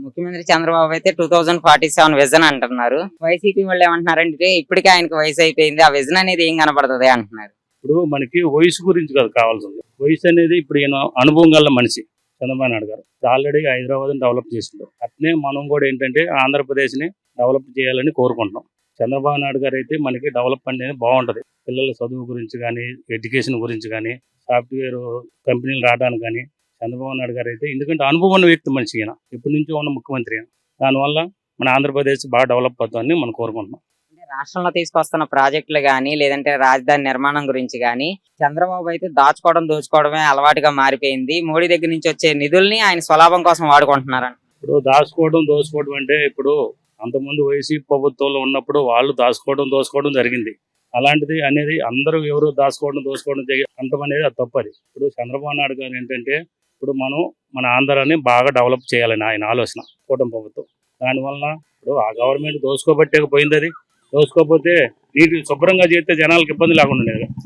ముఖ్యమంత్రి చంద్రబాబు అయితే 2047 విజన్ అంటున్నారు. వైసీపీ వాళ్ళు ఏమంటున్నారంటే ఇప్పటికే ఆయనకు వయసు అయిపోయింది, ఆ విజన్ అనేది ఏం కనపడుతుంది అంటున్నారు. ఇప్పుడు మనకి వయసు గురించి కాదు కావాల్సింది. వయసు అనేది ఇప్పుడు ఈయన అనుభవం గల మనిషి చంద్రబాబు నాయుడు గారు ఆల్రెడీ హైదరాబాద్ డెవలప్ చేసిండు. అట్నే మనం కూడా ఏంటంటే ఆంధ్రప్రదేశ్ని డెవలప్ చేయాలని కోరుకుంటున్నాం. చంద్రబాబు నాయుడు గారు అయితే మనకి డెవలప్ అనేది బాగుంటుంది. పిల్లల చదువు గురించి కానీ, ఎడ్యుకేషన్ గురించి కానీ, సాఫ్ట్వేర్ కంపెనీలు రావడానికి కానీ చంద్రబాబు నాయుడు గారు అయితే, ఎందుకంటే అనుభవం ఉన్న వ్యక్తి మనిషి ఈయన, ఇప్పటి నుంచి ఉన్న ముఖ్యమంత్రి ఈయన. దానివల్ల మన ఆంధ్రప్రదేశ్ బాగా డెవలప్ అవుతుందని మనం కోరుకుంటున్నాం. అంటే రాష్ట్రంలో తీసుకొస్తున్న ప్రాజెక్టులు కానీ లేదంటే రాజధాని నిర్మాణం గురించి కానీ చంద్రబాబు అయితే దాచుకోవడం దోచుకోవడమే అలవాటుగా మారిపోయింది. మోడీ దగ్గర నుంచి వచ్చే నిధుల్ని ఆయన స్వలాభం కోసం వాడుకుంటున్నారంట. ఇప్పుడు దోచుకోవడం అంటే ఇప్పుడు అంతకుముందు వైసీపీ ప్రభుత్వంలో ఉన్నప్పుడు వాళ్ళు దోచుకోవడం జరిగింది. అలాంటిది అనేది అందరూ ఎవరు దోచుకోవడం అంతం అనేది అది తప్పది. ఇప్పుడు చంద్రబాబు నాయుడు గారు ఏంటంటే ఇప్పుడు మన ఆంధ్రాని బాగా డెవలప్ చేయాలని ఆయన ఆలోచన కూటమి ప్రభుత్వం. దానివల్ల ఇప్పుడు ఆ గవర్నమెంట్ దోచుకోబట్టే పోయింది. అది దోచుకోకపోతే నీటి శుభ్రంగా చేస్తే జనాలకు ఇబ్బంది లేకుండా ఉండేది.